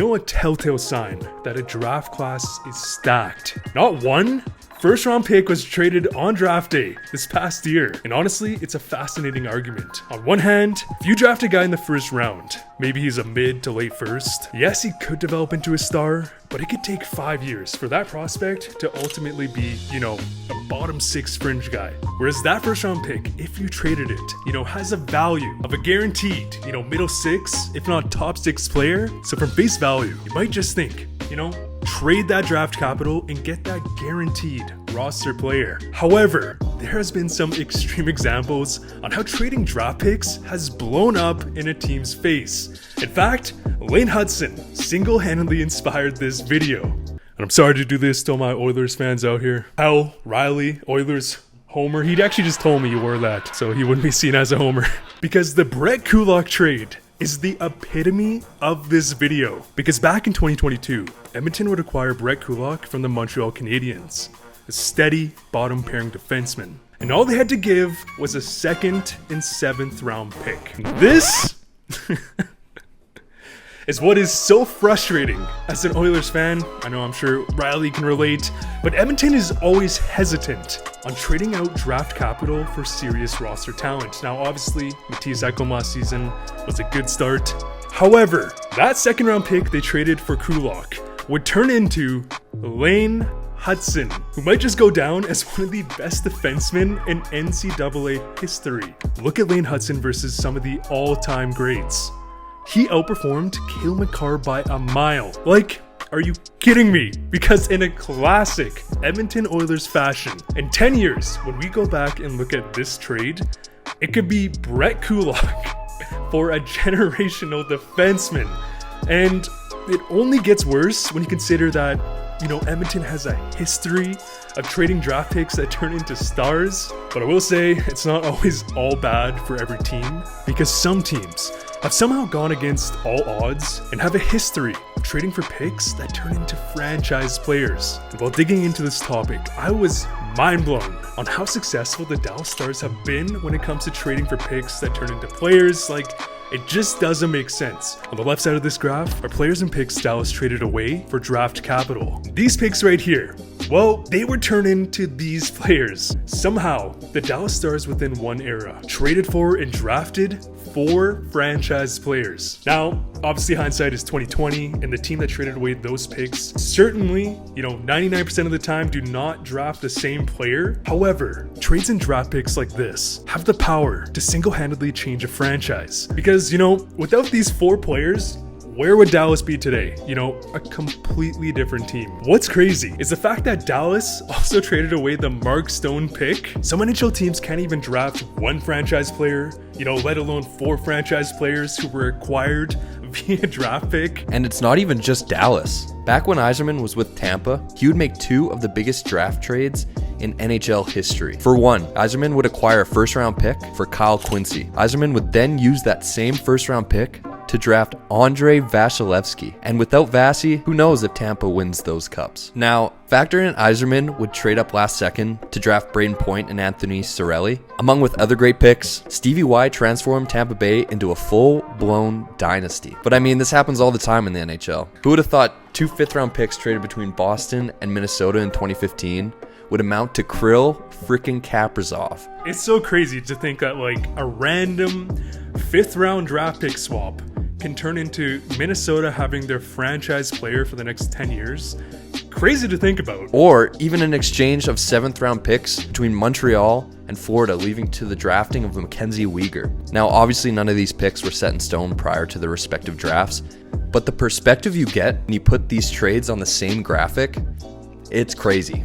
know a telltale sign that a draft class is stacked? Not one first round pick was traded on draft day this past year. And honestly, it's a fascinating argument. On one hand, if you draft a guy in the first round, maybe he's a mid to late first, yes, he could develop into a star, but it could take 5 years for that prospect to ultimately be, a bottom 6 fringe guy. Whereas that first round pick, if you traded it, has a value of a guaranteed, middle 6, if not top 6 player. So from face value, you might just think, trade that draft capital and get that guaranteed roster player. However, there has been some extreme examples on how trading draft picks has blown up in a team's face. In fact, Hutson single-handedly inspired this video. And I'm sorry to do this to all my Oilers fans out here. Hal, Riley, Oilers homer, he'd actually just told me you wore that, so he wouldn't be seen as a homer. Because the Brett Kulak trade is the epitome of this video. Because back in 2022, Edmonton would acquire Brett Kulak from the Montreal Canadiens, a steady bottom pairing defenseman. And all they had to give was a 2nd and 7th round pick. This is what is so frustrating as an Oilers fan. I know I'm sure Riley can relate, but Edmonton is always hesitant on trading out draft capital for serious roster talent. Now obviously, Mattias Ekholm last season was a good start. However, that 2nd round pick they traded for Kulak would turn into Hutson, who might just go down as one of the best defensemen in NCAA history. Look at Hutson versus some of the all-time greats. He outperformed Cale Makar by a mile. Like, are you kidding me? Because in a classic Edmonton Oilers fashion, in 10 years, when we go back and look at this trade, it could be Brett Kulak for a generational defenseman. And it only gets worse when you consider that, Edmonton has a history of trading draft picks that turn into stars. But I will say, it's not always all bad for every team, because some teams have somehow gone against all odds and have a history of trading for picks that turn into franchise players. And while digging into this topic, I was mind blown on how successful the Dallas Stars have been when it comes to trading for picks that turn into players. It just doesn't make sense. On the left side of this graph are players and picks Dallas traded away for draft capital. These picks right here, well, they were turned into these players. Somehow, the Dallas Stars within one era traded for and drafted 4 franchise players. Now, obviously hindsight is 2020, and the team that traded away those picks certainly, 99% of the time do not draft the same player. However, trades and draft picks like this have the power to single-handedly change a franchise. Because, without these 4 players, where would Dallas be today? A completely different team. What's crazy is the fact that Dallas also traded away the Mark Stone pick. Some NHL teams can't even draft 1 franchise player, let alone 4 franchise players who were acquired via draft pick. And it's not even just Dallas. Back when Yzerman was with Tampa, he would make 2 of the biggest draft trades in NHL history. For one, Yzerman would acquire a first-round pick for Kyle Quincy. Yzerman would then use that same first-round pick to draft Andrei Vasilevsky. And without Vasi, who knows if Tampa wins those cups. Now, factor in Yzerman would trade up last second to draft Braden Point and Anthony Cirelli. Among with other great picks, Stevie Y transformed Tampa Bay into a full-blown dynasty. But this happens all the time in the NHL. Who would have thought 2 5th-round picks traded between Boston and Minnesota in 2015 would amount to Kirill freaking Kaprizov? It's so crazy to think that a random 5th round draft pick swap can turn into Minnesota having their franchise player for the next 10 years. Crazy to think about. Or even an exchange of 7th round picks between Montreal and Florida, leading to the drafting of Mackenzie Weegar. Now, obviously none of these picks were set in stone prior to the respective drafts, but the perspective you get when you put these trades on the same graphic, it's crazy.